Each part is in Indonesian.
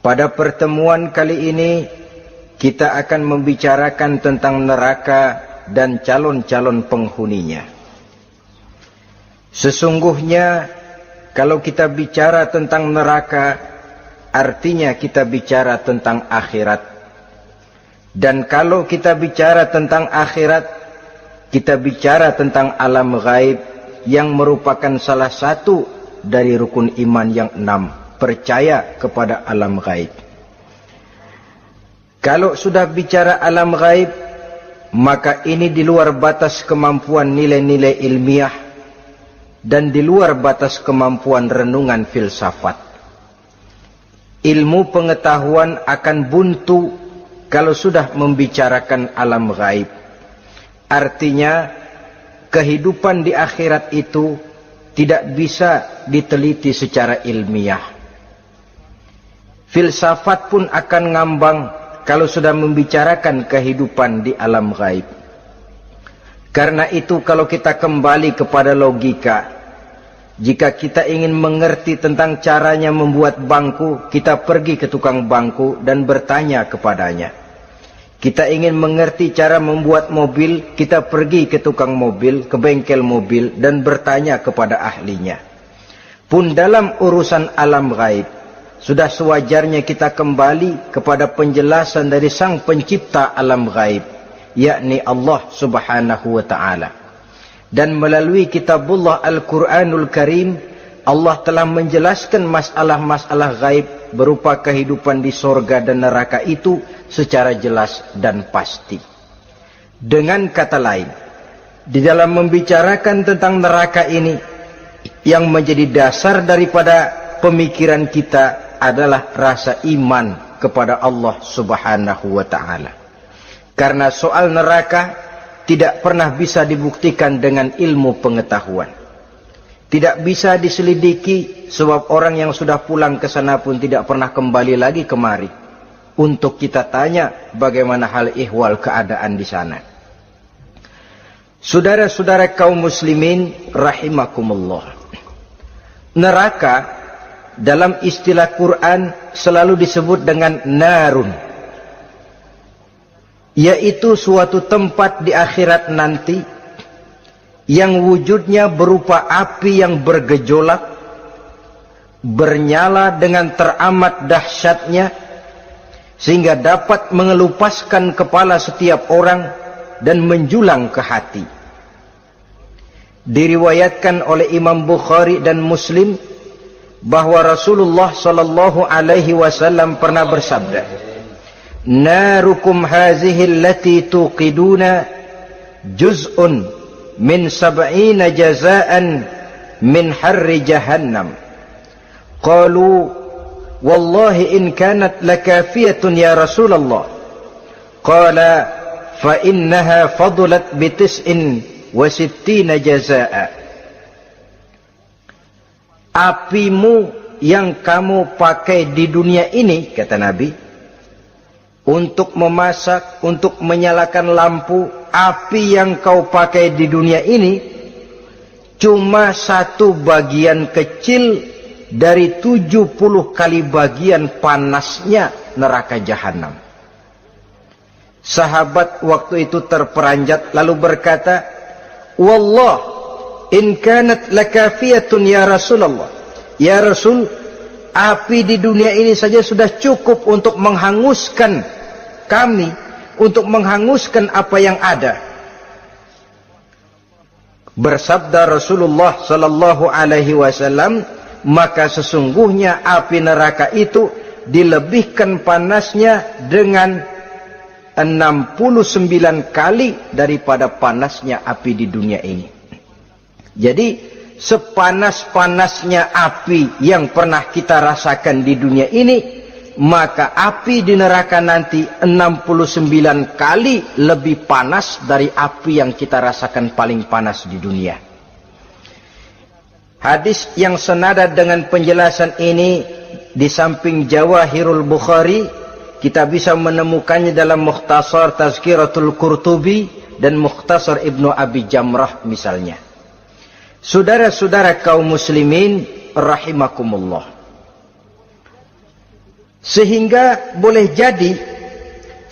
Pada pertemuan kali ini kita akan membicarakan tentang neraka dan calon-calon penghuninya. Sesungguhnya kalau kita bicara tentang neraka, artinya kita bicara tentang akhirat. Dan kalau kita bicara tentang akhirat, kita bicara tentang alam gaib yang merupakan salah satu dari rukun iman yang 6. Percaya kepada alam gaib. Kalau sudah bicara alam gaib, maka ini di luar batas kemampuan nilai-nilai ilmiah dan di luar batas kemampuan renungan filsafat. Ilmu pengetahuan akan buntu kalau sudah membicarakan alam gaib. Artinya, kehidupan di akhirat itu tidak bisa diteliti secara ilmiah. Filsafat pun akan ngambang kalau sudah membicarakan kehidupan di alam gaib. Karena itu kalau kita kembali kepada logika, jika kita ingin mengerti tentang caranya membuat bangku, kita pergi ke tukang bangku dan bertanya kepadanya. Kita ingin mengerti cara membuat mobil, kita pergi ke tukang mobil, ke bengkel mobil dan bertanya kepada ahlinya. Pun dalam urusan alam gaib, sudah sewajarnya kita kembali kepada penjelasan dari sang pencipta alam gaib, yakni Allah subhanahu wa ta'ala. Dan melalui kitabullah Al-Quranul Karim, Allah telah menjelaskan masalah-masalah gaib berupa kehidupan di sorga dan neraka itu secara jelas dan pasti. Dengan kata lain, di dalam membicarakan tentang neraka ini, yang menjadi dasar daripada pemikiran kita adalah rasa iman kepada Allah subhanahu wa ta'ala. Karena soal neraka tidak pernah bisa dibuktikan dengan ilmu pengetahuan. Tidak bisa diselidiki sebab orang yang sudah pulang ke sana pun tidak pernah kembali lagi kemari untuk kita tanya bagaimana hal ihwal keadaan di sana. Saudara-saudara kaum muslimin rahimakumullah. Neraka dalam istilah Quran selalu disebut dengan narun, yaitu suatu tempat di akhirat nanti yang wujudnya berupa api yang bergejolak, bernyala dengan teramat dahsyatnya, sehingga dapat mengelupaskan kepala setiap orang dan menjulang ke hati. Diriwayatkan oleh Imam Bukhari dan Muslim bahwa Rasulullah sallallahu alaihi wasallam pernah bersabda, "Narukum hazihi allati tuqiduna juz'un min 70 jazaan min harri jahannam." Qalu, "Wallahi in kanat lakafiyatun ya Rasulullah." Qala, "Fa innaha fadlat bi 69 jazaa." Apimu yang kamu pakai di dunia ini, kata Nabi, untuk memasak, untuk menyalakan lampu, api yang kau pakai di dunia ini cuma satu bagian kecil dari 70 kali bagian panasnya neraka jahanam. Sahabat waktu itu terperanjat lalu berkata, "Wallah, in kanat lakafiyatun ya Rasulullah." Ya Rasul, api di dunia ini saja sudah cukup untuk menghanguskan kami, untuk menghanguskan apa yang ada. Bersabda Rasulullah sallallahu alaihi wasallam, maka sesungguhnya api neraka itu dilebihkan panasnya dengan 69 kali daripada panasnya api di dunia ini. Jadi sepanas-panasnya api yang pernah kita rasakan di dunia ini, maka api di neraka nanti 69 kali lebih panas dari api yang kita rasakan paling panas di dunia. Hadis yang senada dengan penjelasan ini di samping Jawahirul Bukhari, kita bisa menemukannya dalam Mukhtasar Tazkiratul Qurtubi dan Mukhtasar Ibnu Abi Jamrah misalnya. Saudara-saudara kaum muslimin rahimakumullah. Sehingga boleh jadi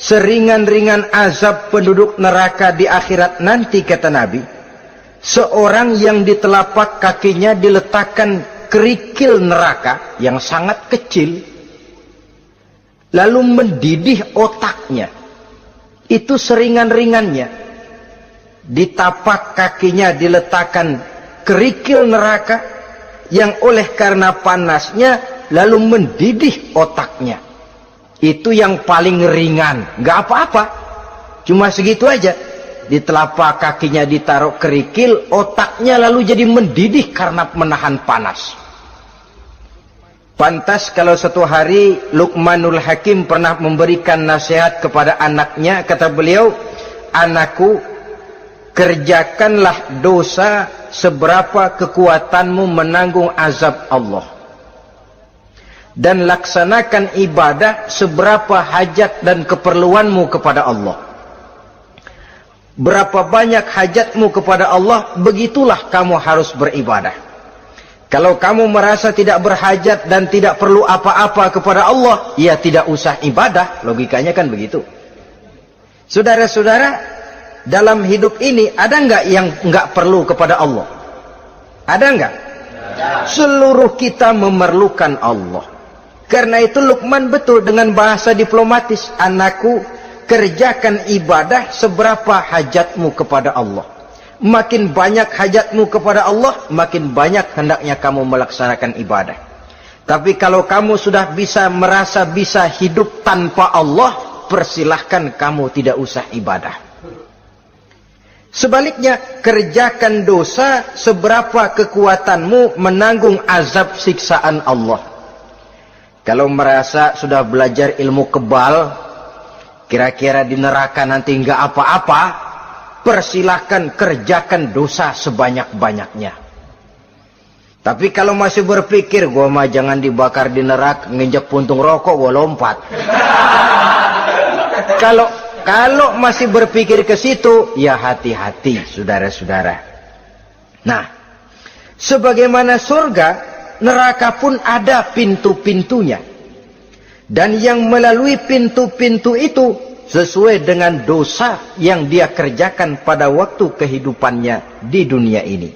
seringan-ringan azab penduduk neraka di akhirat nanti, kata Nabi, seorang yang di telapak kakinya diletakkan kerikil neraka yang sangat kecil, lalu mendidih otaknya. Itu seringan-ringannya. Di tapak kakinya diletakkan kerikil neraka yang oleh karena panasnya lalu mendidih otaknya. Itu yang paling ringan, nggak apa-apa, cuma segitu aja. Di telapak kakinya ditaruh kerikil, otaknya lalu jadi mendidih karena menahan panas. Pantas kalau satu hari Luqmanul Hakim pernah memberikan nasihat kepada anaknya, kata beliau, "Anakku, kerjakanlah dosa seberapa kekuatanmu menanggung azab Allah, dan laksanakan ibadah seberapa hajat dan keperluanmu kepada Allah. Berapa banyak hajatmu kepada Allah, begitulah kamu harus beribadah. Kalau kamu merasa tidak berhajat dan tidak perlu apa-apa kepada Allah, ya tidak usah ibadah." Logikanya kan begitu. Saudara-saudara, dalam hidup ini ada nggak yang nggak perlu kepada Allah? Ada nggak? Seluruh kita memerlukan Allah. Karena itu Luqman betul dengan bahasa diplomatis, "Anakku, kerjakan ibadah seberapa hajatmu kepada Allah. Makin banyak hajatmu kepada Allah, makin banyak hendaknya kamu melaksanakan ibadah. Tapi kalau kamu sudah merasa bisa hidup tanpa Allah, persilahkan kamu tidak usah ibadah." Sebaliknya, kerjakan dosa seberapa kekuatanmu menanggung azab siksaan Allah. Kalau merasa sudah belajar ilmu kebal, kira-kira di neraka nanti nggak apa-apa, persilahkan kerjakan dosa sebanyak-banyaknya. Tapi kalau masih berpikir, gua mah jangan dibakar di neraka, nginjek puntung rokok, gua lompat. Kalau masih berpikir ke situ, ya hati-hati, saudara-saudara. Nah, sebagaimana surga, neraka pun ada pintu-pintunya. Dan yang melalui pintu-pintu itu sesuai dengan dosa yang dia kerjakan pada waktu kehidupannya di dunia ini.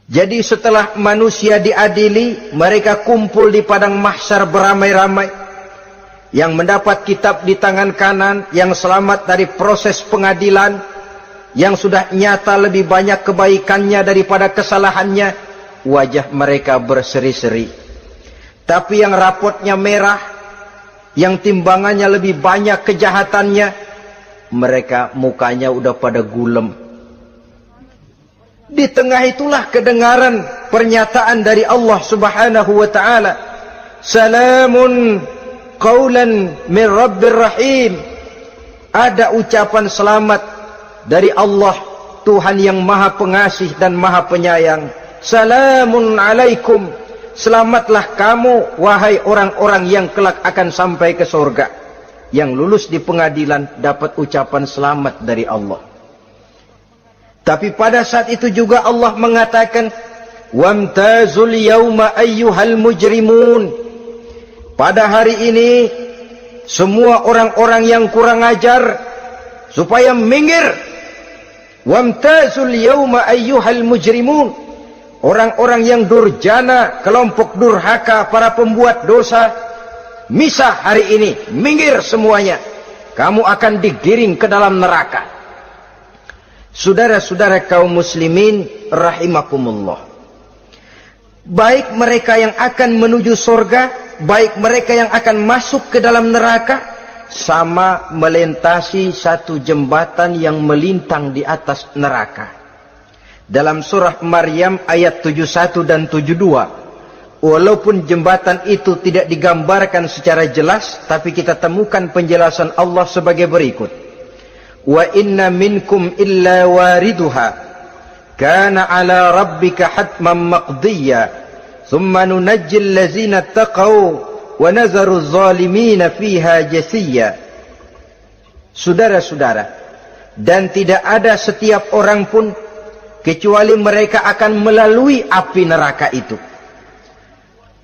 Jadi setelah manusia diadili, mereka kumpul di padang mahsyar beramai-ramai. Yang mendapat kitab di tangan kanan, yang selamat dari proses pengadilan, yang sudah nyata lebih banyak kebaikannya daripada kesalahannya, wajah mereka berseri-seri. Tapi yang rapotnya merah, yang timbangannya lebih banyak kejahatannya, mereka mukanya udah pada gulem. Di tengah itulah kedengaran pernyataan dari Allah Subhanahu wa ta'ala, "Salamun qaulan min Rabbir Rahim." Ada ucapan selamat dari Allah, Tuhan yang Maha Pengasih dan Maha Penyayang. "Salamun alaikum." Selamatlah kamu, wahai orang-orang yang kelak akan sampai ke surga. Yang lulus di pengadilan dapat ucapan selamat dari Allah. Tapi pada saat itu juga Allah mengatakan, "Wamtazul yawma ayyuhal mujrimun." Pada hari ini, semua orang-orang yang kurang ajar, supaya minggir. "Wamtazul yawma ayyuhal mujrimun." Orang-orang yang durjana, kelompok durhaka, para pembuat dosa, misah hari ini, minggir semuanya. Kamu akan digiring ke dalam neraka. Saudara-saudara kaum muslimin rahimakumullah. Baik mereka yang akan menuju surga, baik mereka yang akan masuk ke dalam neraka, sama melintasi satu jembatan yang melintang di atas neraka. Dalam surah Maryam ayat 71 dan 72, walaupun jembatan itu tidak digambarkan secara jelas, tapi kita temukan penjelasan Allah sebagai berikut. "Wa inna minkum illa wariduha, kana ala rabbika hatman maqdiyya, thumma nunajjil lazina taqaw, wa nazaru zalimina fiha jasiyya." Saudara-saudara, dan tidak ada setiap orang pun kecuali mereka akan melalui api neraka itu.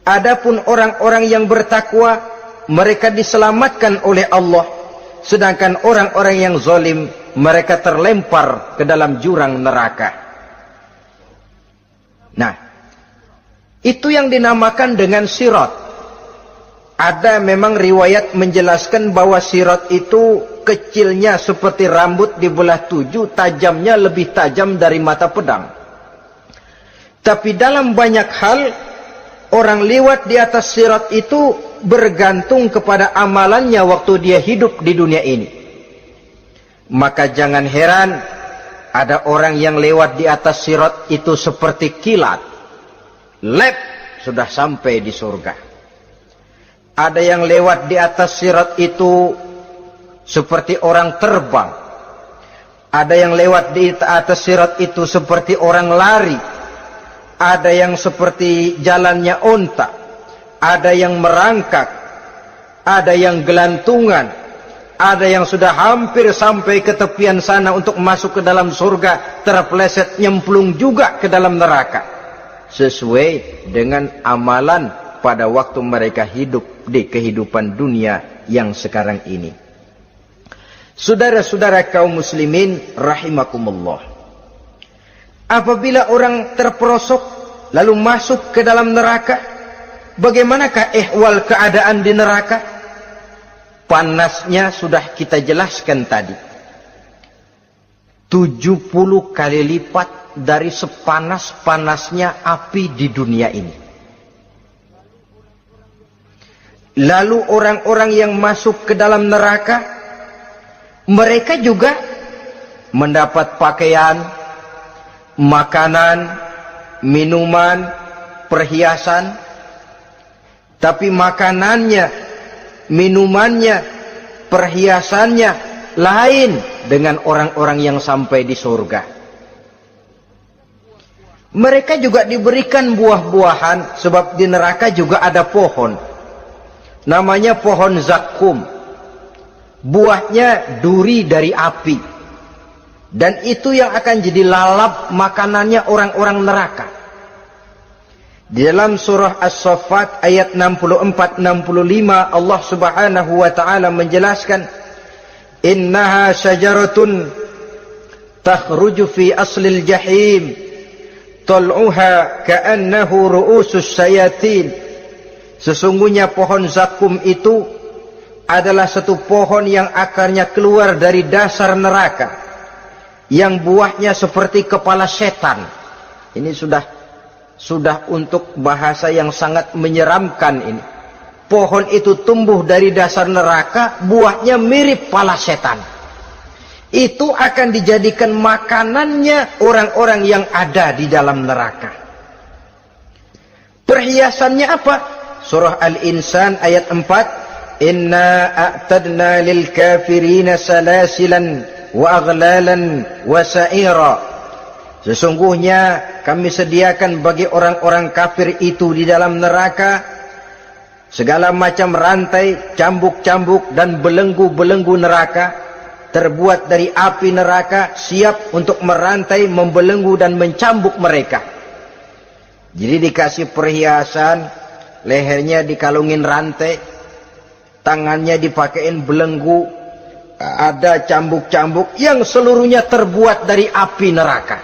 Adapun orang-orang yang bertakwa, mereka diselamatkan oleh Allah. Sedangkan orang-orang yang zalim, mereka terlempar ke dalam jurang neraka. Nah, itu yang dinamakan dengan sirat. Ada memang riwayat menjelaskan bahwa sirat itu kecilnya seperti rambut dibelah 7, tajamnya lebih tajam dari mata pedang. Tapi dalam banyak hal, orang lewat di atas sirat itu bergantung kepada amalannya waktu dia hidup di dunia ini. Maka jangan heran ada orang yang lewat di atas sirat itu seperti kilat. Lep, sudah sampai di surga. Ada yang lewat di atas sirat itu seperti orang terbang. Ada yang lewat di atas sirat itu seperti orang lari. Ada yang seperti jalannya onta. Ada yang merangkak. Ada yang gelantungan. Ada yang sudah hampir sampai ke tepian sana untuk masuk ke dalam surga, terpeleset nyemplung juga ke dalam neraka. Sesuai dengan amalan pada waktu mereka hidup di kehidupan dunia yang sekarang ini. Saudara-saudara kaum muslimin rahimakumullah. Apabila orang terperosok lalu masuk ke dalam neraka, bagaimanakah ihwal keadaan di neraka? Panasnya sudah kita jelaskan tadi. 70 kali lipat dari sepanas-panasnya api di dunia ini. Lalu orang-orang yang masuk ke dalam neraka, mereka juga mendapat pakaian, makanan, minuman, perhiasan. Tapi makanannya, minumannya, perhiasannya lain dengan orang-orang yang sampai di surga. Mereka juga diberikan buah-buahan, sebab di neraka juga ada pohon. Namanya pohon zakum. Buahnya duri dari api. Dan itu yang akan jadi lalap makanannya orang-orang neraka. Di dalam surah As-Saffat ayat 64-65 Allah subhanahu wa ta'ala menjelaskan, innaha syajaratun takhruju fi aslil jahim tal'uha ka'annahu ru'usus sayatin. Sesungguhnya pohon zakum itu adalah satu pohon yang akarnya keluar dari dasar neraka, yang buahnya seperti kepala setan. Ini sudah untuk bahasa yang sangat menyeramkan ini. Pohon itu tumbuh dari dasar neraka, buahnya mirip kepala setan. Itu akan dijadikan makanannya orang-orang yang ada di dalam neraka. Perhiasannya apa? Surah Al-Insan ayat 4, inna a'tadna lil kafirina salasilan wa aghlalan wa sa'ira. Sesungguhnya kami sediakan bagi orang-orang kafir itu di dalam neraka segala macam rantai, cambuk-cambuk dan belenggu-belenggu neraka, terbuat dari api neraka, siap untuk merantai, membelenggu dan mencambuk mereka. Jadi dikasih perhiasan, lehernya dikalungin rantai, tangannya dipakein belenggu, ada cambuk-cambuk yang seluruhnya terbuat dari api neraka.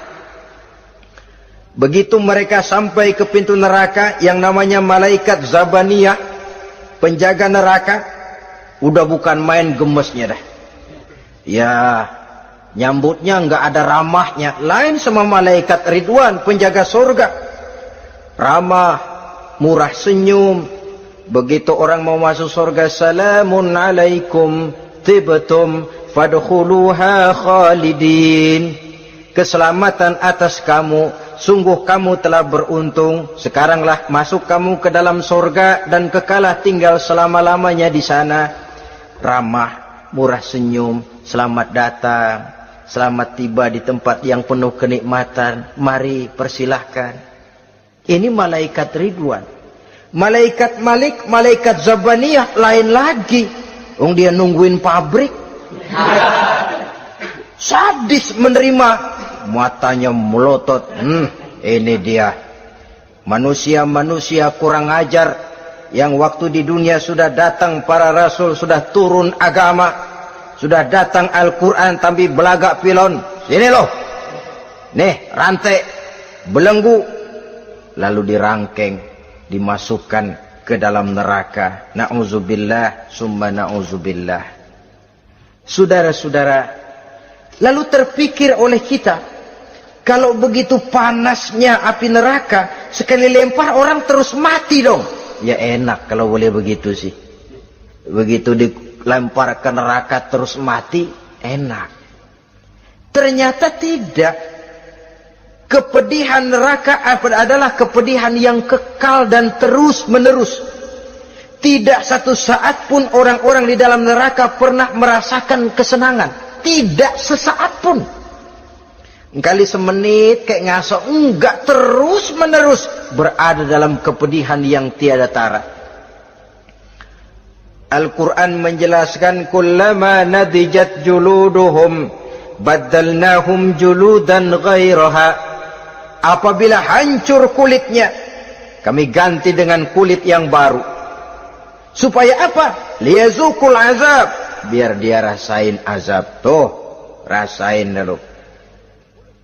Begitu mereka sampai ke pintu neraka yang namanya malaikat Zabaniyah, penjaga neraka, udah bukan main gemesnya dah. Ya, nyambutnya nggak ada ramahnya, lain sama malaikat Ridwan, penjaga surga. Ramah, murah senyum. Begitu orang mau masuk surga, salamun alaikum tibtum fadkhuluha khalidin. Keselamatan atas kamu, sungguh kamu telah beruntung. Sekaranglah masuk kamu ke dalam surga dan kekalah tinggal selama-lamanya di sana. Ramah, murah senyum, selamat datang, selamat tiba di tempat yang penuh kenikmatan. Mari persilahkan. Ini malaikat Ridwan. Malaikat Malik, malaikat Zabaniyah lain lagi. Dia nungguin pabrik. Sadis menerima, matanya melotot. Ini dia. Manusia-manusia kurang ajar yang waktu di dunia sudah datang para rasul, sudah turun agama, sudah datang Al-Quran, tapi belagak pilon. Sini loh, nih rantai, belenggu, lalu dirangkeng, dimasukkan ke dalam neraka. Na'udzubillah, summa na'udzubillah. Saudara-saudara, lalu terpikir oleh kita, kalau begitu panasnya api neraka, sekali lempar orang terus mati dong. Ya enak kalau boleh begitu sih. Begitu dilempar ke neraka terus mati, enak. Ternyata tidak. Kepedihan neraka adalah kepedihan yang kekal dan terus menerus. Tidak satu saat pun orang-orang di dalam neraka pernah merasakan kesenangan. Tidak sesaat pun. Kali semenit kayak ngasok, enggak, terus menerus berada dalam kepedihan yang tiada tara. Al-Quran menjelaskan, kullama nadijat juluduhum baddalnahum juludan ghairaha. Apabila hancur kulitnya, kami ganti dengan kulit yang baru. Supaya apa? Liyazukul azab, biar dia rasain azab. Tuh, rasain dulu.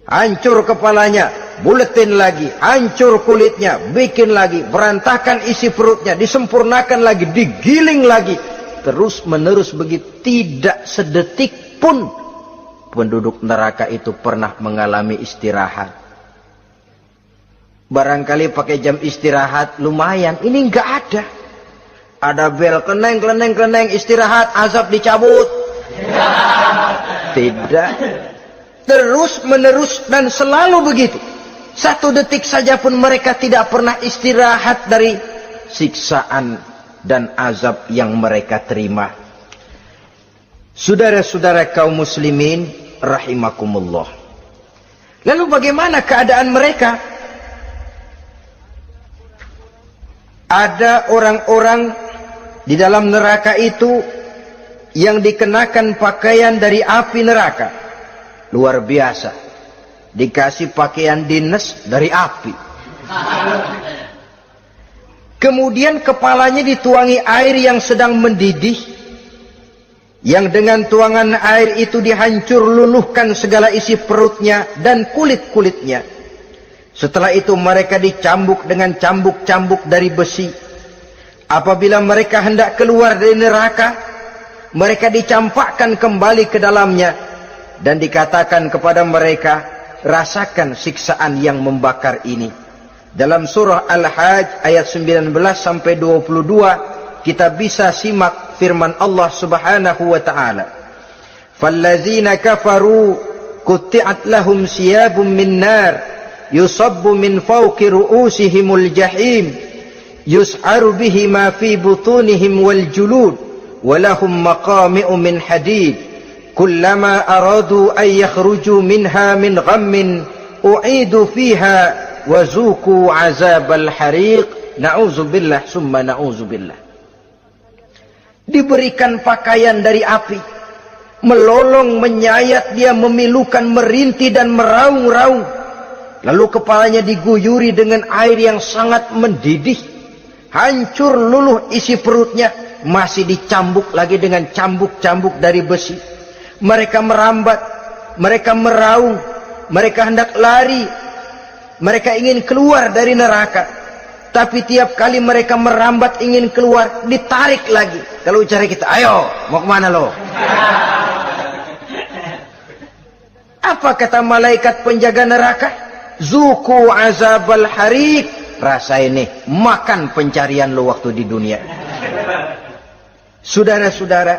Hancur kepalanya, buletin lagi, hancur kulitnya, bikin lagi, berantakan isi perutnya, disempurnakan lagi, digiling lagi. Terus menerus begitu, tidak sedetik pun penduduk neraka itu pernah mengalami istirahat. Barangkali pakai jam istirahat lumayan, ini enggak ada. Ada bel, kleneng, istirahat, azab dicabut. Tidak. Terus menerus dan selalu begitu. Satu detik saja pun mereka tidak pernah istirahat dari siksaan dan azab yang mereka terima. Saudara-saudara kaum muslimin rahimakumullah. Lalu bagaimana keadaan mereka? Ada orang-orang di dalam neraka itu yang dikenakan pakaian dari api neraka. Luar biasa. Dikasih pakaian dinas dari api. Kemudian kepalanya dituangi air yang sedang mendidih, yang dengan tuangan air itu dihancur luluhkan segala isi perutnya dan kulit-kulitnya. Setelah itu mereka dicambuk dengan cambuk-cambuk dari besi. Apabila mereka hendak keluar dari neraka, mereka dicampakkan kembali ke dalamnya dan dikatakan kepada mereka, rasakan siksaan yang membakar ini. Dalam surah Al-Hajj ayat 19 sampai 22 kita bisa simak firman Allah Subhanahu wa taala. Fallazina kafaru qutti'at lahum siyabun min nar yusabbu min fawqi ru'usihimul jahim yus'aru bihi ma fi butunihim wal julud walahum maqami'u min hadid kullama aradu an yakhruju minha min ghammin u'idu fiha wa zuqu azabal hariq. Na'udzubillah summa na'udzubillah. Diberikan pakaian dari api, melolong, menyayat dia, memilukan, merintih dan meraung-raung. Lalu kepalanya diguyuri dengan air yang sangat mendidih. Hancur luluh isi perutnya. Masih dicambuk lagi dengan cambuk-cambuk dari besi. Mereka merambat. Mereka meraung. Mereka hendak lari. Mereka ingin keluar dari neraka. Tapi tiap kali mereka merambat ingin keluar, ditarik lagi. Kalau ucara kita, ayo, mau kemana lo? Apa kata malaikat penjaga neraka? Zuku azabal hariq. Rasa ini makan pencarian lo waktu di dunia. Saudara-saudara,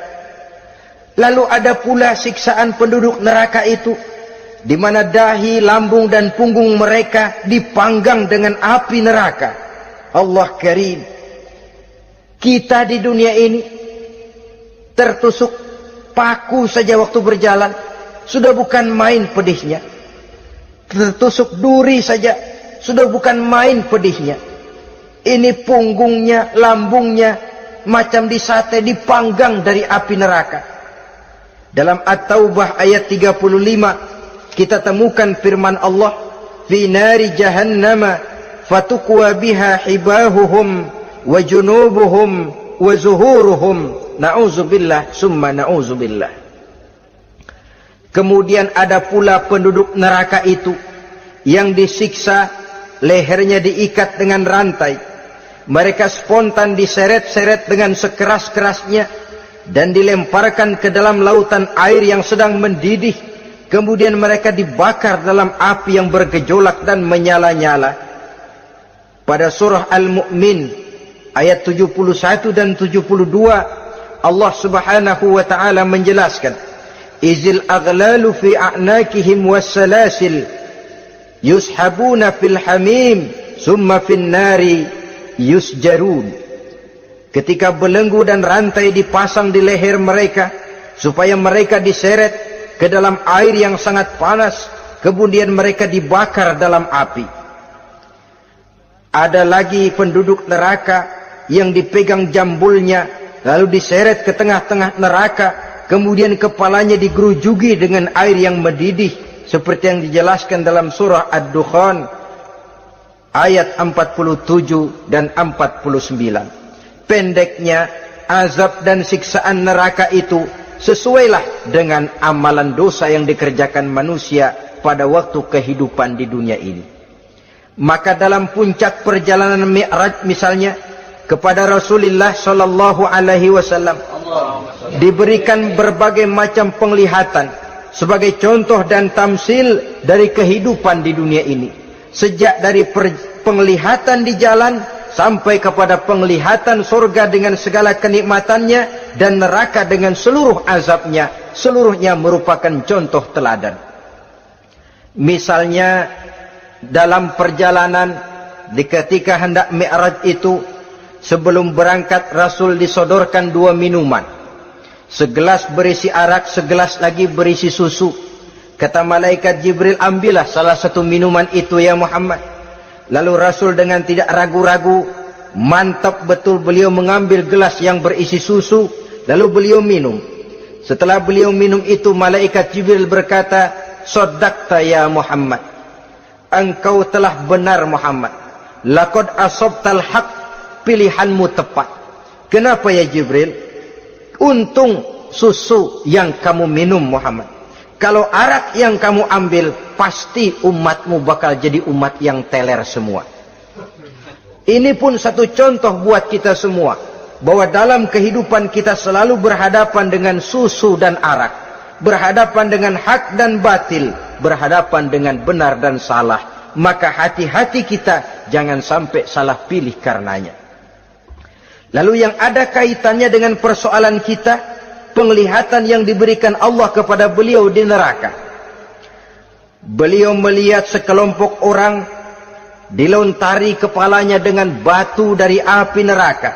lalu ada pula siksaan penduduk neraka itu, di mana dahi, lambung dan punggung mereka dipanggang dengan api neraka. Allah Karim. Kita di dunia ini tertusuk paku saja waktu berjalan sudah bukan main pedihnya. Tertusuk duri saja sudah bukan main pedihnya. Ini punggungnya, lambungnya macam disate, dipanggang dari api neraka. Dalam At-Taubah ayat 35 kita temukan firman Allah, fi nari jahannama fatukwa biha hibahuhum wa junubuhum wa zuhuruhum. Na'udzubillah summa na'udzubillah. Kemudian ada pula penduduk neraka itu yang disiksa, lehernya diikat dengan rantai. Mereka spontan diseret-seret dengan sekeras-kerasnya dan dilemparkan ke dalam lautan air yang sedang mendidih. Kemudian mereka dibakar dalam api yang bergejolak dan menyala-nyala. Pada surah Al-Mu'min ayat 71 dan 72, Allah Subhanahu wa taala menjelaskan, izil aghlalu fi a'nakihim wassalasil yushabuna fil hamim summa fin nari yusjarun. Ketika belenggu dan rantai dipasang di leher mereka supaya mereka diseret ke dalam air yang sangat panas, kemudian mereka dibakar dalam api. Ada lagi penduduk neraka yang dipegang jambulnya lalu diseret ke tengah-tengah neraka, kemudian kepalanya digerujuki dengan air yang mendidih seperti yang dijelaskan dalam surah Ad-Dukhan ayat 47 dan 49. Pendeknya, azab dan siksaan neraka itu sesuailah dengan amalan dosa yang dikerjakan manusia pada waktu kehidupan di dunia ini. Maka dalam puncak perjalanan Mi'raj misalnya, kepada Rasulullah sallallahu alaihi wasallam diberikan berbagai macam penglihatan sebagai contoh dan tamsil dari kehidupan di dunia ini. Sejak dari penglihatan di jalan sampai kepada penglihatan surga dengan segala kenikmatannya dan neraka dengan seluruh azabnya, seluruhnya merupakan contoh teladan. Misalnya dalam perjalanan ketika hendak Mi'raj itu, sebelum berangkat Rasul disodorkan 2 minuman. Segelas berisi arak, segelas lagi berisi susu. Kata malaikat Jibril, ambillah salah satu minuman itu ya Muhammad. Lalu Rasul dengan tidak ragu-ragu, mantap betul beliau mengambil gelas yang berisi susu, lalu beliau minum. Setelah beliau minum itu, malaikat Jibril berkata, "Shaddaqta ya Muhammad." Engkau telah benar Muhammad. Laqad asabtal haqq, pilihanmu tepat. Kenapa ya Jibril? Untung susu yang kamu minum Muhammad. Kalau arak yang kamu ambil, pasti umatmu bakal jadi umat yang teler semua. Ini pun satu contoh buat kita semua, bahwa dalam kehidupan kita selalu berhadapan dengan susu dan arak, berhadapan dengan hak dan batil, berhadapan dengan benar dan salah. Maka hati-hati kita jangan sampai salah pilih karenanya. Lalu yang ada kaitannya dengan persoalan kita, penglihatan yang diberikan Allah kepada beliau di neraka. Beliau melihat sekelompok orang dilontari kepalanya dengan batu dari api neraka.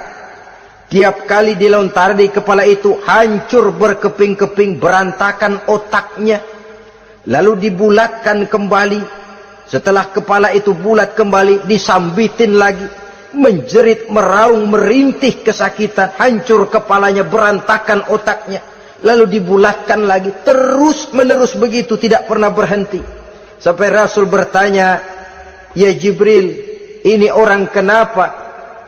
Tiap kali dilontari kepala itu hancur berkeping-keping, berantakan otaknya, lalu dibulatkan kembali. Setelah kepala itu bulat kembali, disambitin lagi, menjerit, meraung, merintih kesakitan, hancur kepalanya, berantakan otaknya, lalu dibulatkan lagi, terus menerus begitu, tidak pernah berhenti. Sampai Rasul bertanya, "Ya Jibril, ini orang kenapa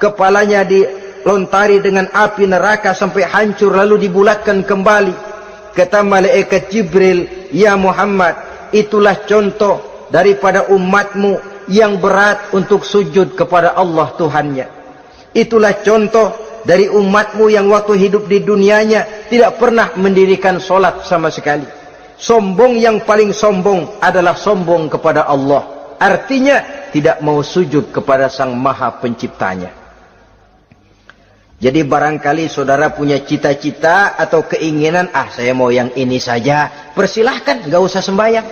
kepalanya dilontari dengan api neraka sampai hancur lalu dibulatkan kembali?" Kata malaikat Jibril, "Ya Muhammad, itulah contoh daripada umatmu yang berat untuk sujud kepada Allah Tuhannya. Itulah contoh dari umatmu yang waktu hidup di dunianya tidak pernah mendirikan solat sama sekali. Sombong yang paling sombong adalah sombong kepada Allah. Artinya tidak mau sujud kepada Sang Maha Penciptanya." Jadi barangkali saudara punya cita-cita atau keinginan, saya mau yang ini saja, persilahkan, gak usah sembahyang.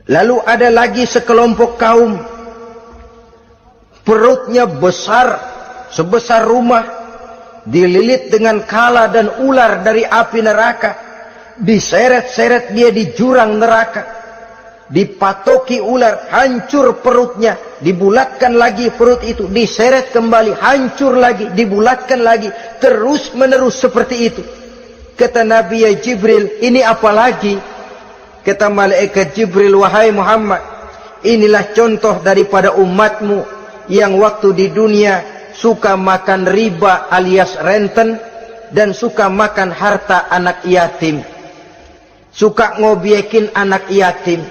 Lalu ada lagi sekelompok kaum, perutnya besar, sebesar rumah, dililit dengan kala dan ular dari api neraka, diseret-seret dia di jurang neraka, dipatoki ular, hancur perutnya, dibulatkan lagi perut itu, diseret kembali, hancur lagi, dibulatkan lagi, terus menerus seperti itu. Kata Nabi, "Ya Jibril, ini apa lagi?" Kata malaikat Jibril, "Wahai Muhammad, inilah contoh daripada umatmu yang waktu di dunia suka makan riba alias renten dan suka makan harta anak yatim, suka ngobyekin anak yatim,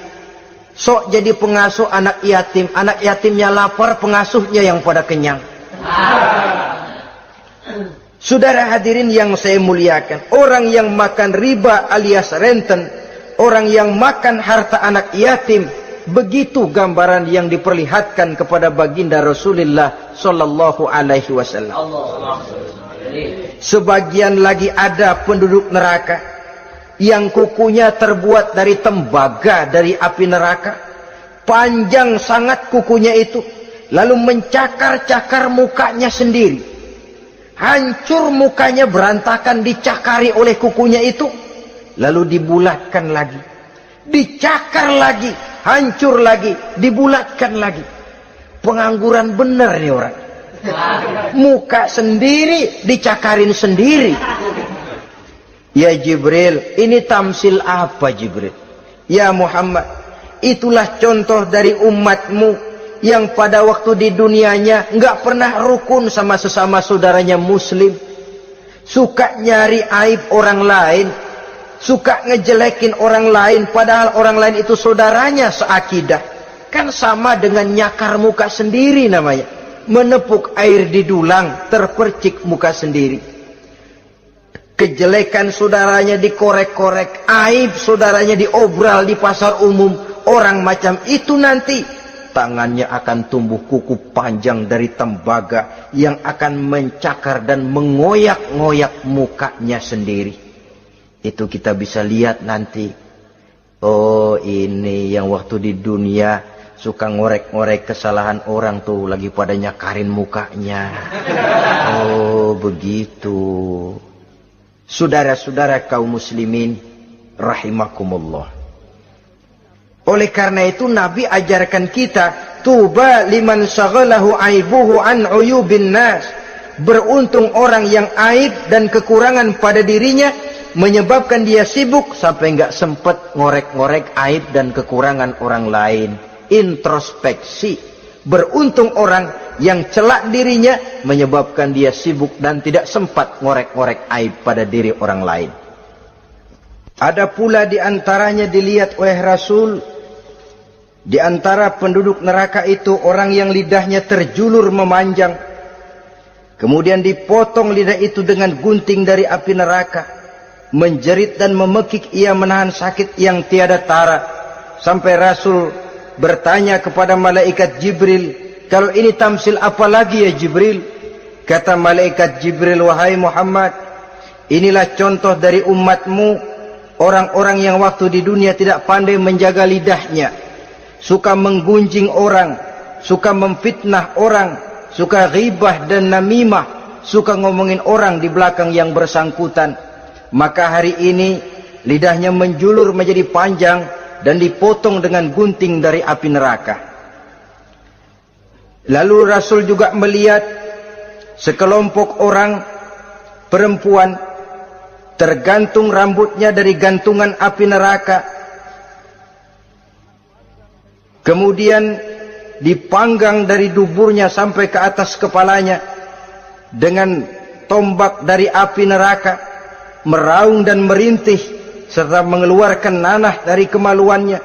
sok jadi pengasuh anak yatimnya lapar, pengasuhnya yang pada kenyang. Saudara hadirin yang saya muliakan, orang yang makan riba alias renten, orang yang makan harta anak yatim, begitu gambaran yang diperlihatkan kepada baginda Rasulullah sallallahu alaihi wasallam. Sebagian lagi ada penduduk neraka yang kukunya terbuat dari tembaga dari api neraka, panjang sangat kukunya itu, lalu mencakar-cakar mukanya sendiri, hancur mukanya, berantakan, dicakari oleh kukunya itu, lalu dibulatkan lagi, dicakar lagi, hancur lagi, dibulatkan lagi. Pengangguran benar nih orang, muka sendiri dicakarin sendiri. Ya Jibril, ini tamsil apa Jibril? Ya Muhammad, itulah contoh dari umatmu yang pada waktu di dunianya nggak pernah rukun sama sesama saudaranya muslim, suka nyari aib orang lain, suka ngejelekin orang lain, padahal orang lain itu saudaranya seakidah. Kan sama dengan nyakar muka sendiri namanya, menepuk air di dulang, terpercik muka sendiri. Kejelekan saudaranya dikorek-korek, aib saudaranya diobral di pasar umum. Orang macam itu nanti tangannya akan tumbuh kuku panjang dari tembaga yang akan mencakar dan mengoyak-ngoyak mukanya sendiri. Itu kita bisa lihat nanti. Oh, ini yang waktu di dunia suka ngorek-ngorek kesalahan orang tuh, lagi pada nyakarin mukanya. Oh, begitu. Saudara-saudara kaum muslimin rahimakumullah. Oleh karena itu Nabi ajarkan kita, tuba liman syaghalahu aibuhu an uyubin nas. Beruntung orang yang aib dan kekurangan pada dirinya menyebabkan dia sibuk sampai enggak sempat ngorek-ngorek aib dan kekurangan orang lain. Introspeksi. Beruntung orang yang celak dirinya menyebabkan dia sibuk dan tidak sempat ngorek-ngorek aib pada diri orang lain. Ada pula di antaranya dilihat oleh Rasul, di antara penduduk neraka itu orang yang lidahnya terjulur memanjang, kemudian dipotong lidah itu dengan gunting dari api neraka, menjerit dan memekik ia menahan sakit yang tiada tara, sampai Rasul bertanya kepada malaikat Jibril, kalau ini tamsil apa lagi ya Jibril? Kata malaikat Jibril, wahai Muhammad, inilah contoh dari umatmu, orang-orang yang waktu di dunia tidak pandai menjaga lidahnya, suka menggunjing orang, suka memfitnah orang, suka ghibah dan namimah, suka ngomongin orang di belakang yang bersangkutan. Maka hari ini lidahnya menjulur menjadi panjang dan dipotong dengan gunting dari api neraka. Lalu Rasul juga melihat sekelompok orang perempuan tergantung rambutnya dari gantungan api neraka, kemudian dipanggang dari duburnya sampai ke atas kepalanya dengan tombak dari api neraka, meraung dan merintih serta mengeluarkan nanah dari kemaluannya.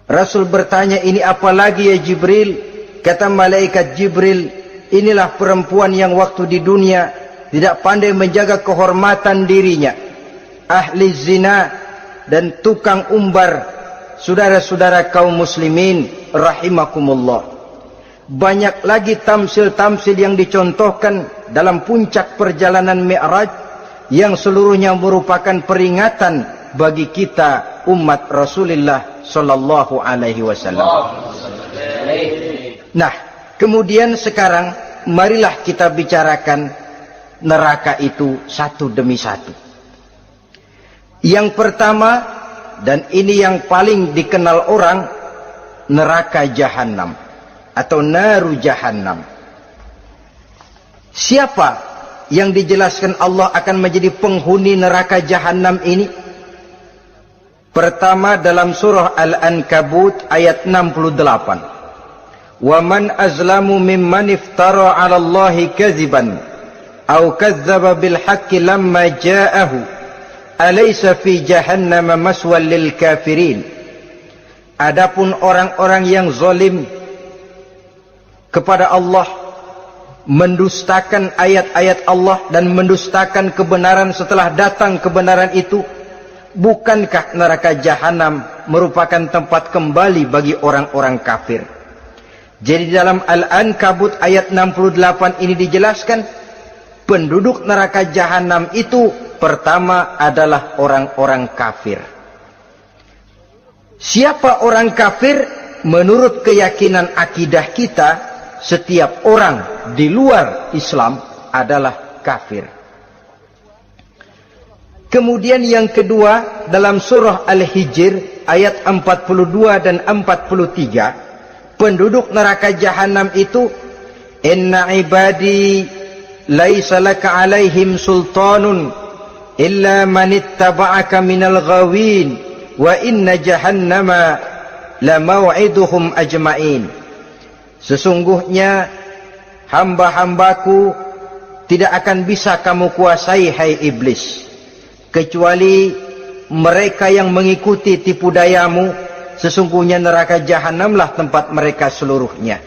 Rasul bertanya, ini apa lagi ya Jibril? Kata malaikat Jibril, inilah perempuan yang waktu di dunia tidak pandai menjaga kehormatan dirinya, ahli zina dan tukang umbar. Saudara-saudara kaum muslimin rahimakumullah, banyak lagi tamsil-tamsil yang dicontohkan dalam puncak perjalanan Mi'raj yang seluruhnya merupakan peringatan bagi kita umat Rasulullah sallallahu alaihi wasallam. Nah, kemudian sekarang marilah kita bicarakan neraka itu satu demi satu. Yang pertama, dan ini yang paling dikenal orang, neraka Jahannam atau naru Jahannam. Siapa yang dijelaskan Allah akan menjadi penghuni neraka Jahannam ini? Pertama dalam surah Al-Ankabut ayat 68. Wa man azlamu mimman iftara 'ala Allahi kadziban aw kadzdzaba bil haqqi lamma ja'ahu alaysa fi jahannam maswal lil kafirin. Adapun orang-orang yang zalim kepada Allah, mendustakan ayat-ayat Allah dan mendustakan kebenaran setelah datang kebenaran itu, bukankah neraka jahanam merupakan tempat kembali bagi orang-orang kafir? Jadi dalam Al-Ankabut ayat 68 ini dijelaskan, penduduk neraka jahanam itu pertama adalah orang-orang kafir. Siapa orang kafir? Menurut keyakinan akidah kita, setiap orang di luar Islam adalah kafir. Kemudian yang kedua dalam surah Al-Hijr ayat 42 dan 43, penduduk neraka jahanam itu, inna ibadi laisa laka alaihim sultanun illa man ittaba'aka minal ghawin wa inna jahannama la maw'iduhum ajma'in. Sesungguhnya hamba-hambaku tidak akan bisa kamu kuasai, hai iblis, kecuali mereka yang mengikuti tipu dayamu. Sesungguhnya neraka jahanamlah tempat mereka seluruhnya.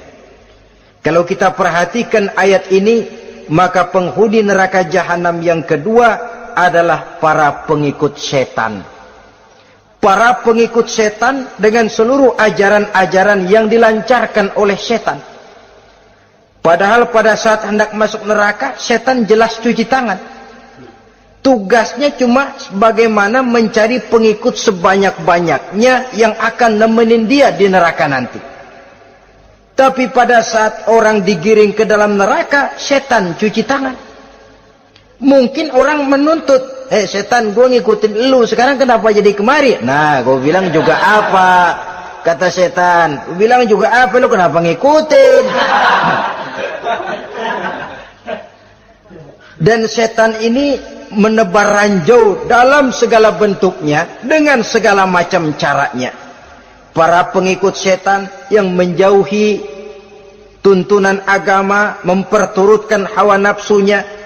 Kalau kita perhatikan ayat ini, maka penghuni neraka jahanam yang kedua adalah para pengikut setan. Para pengikut setan dengan seluruh ajaran-ajaran yang dilancarkan oleh setan. Padahal pada saat hendak masuk neraka, setan jelas cuci tangan. Tugasnya cuma bagaimana mencari pengikut sebanyak-banyaknya yang akan nemenin dia di neraka nanti. Tapi pada saat orang digiring ke dalam neraka, setan cuci tangan. Mungkin orang menuntut, setan, gue ngikutin lu, sekarang kenapa jadi kemari? Nah, gue bilang juga apa? Kata setan, gue bilang juga apa, lu kenapa ngikutin? Dan setan ini menebar ranjau dalam segala bentuknya, dengan segala macam caranya. Para pengikut setan yang menjauhi tuntunan agama, memperturutkan hawa nafsunya.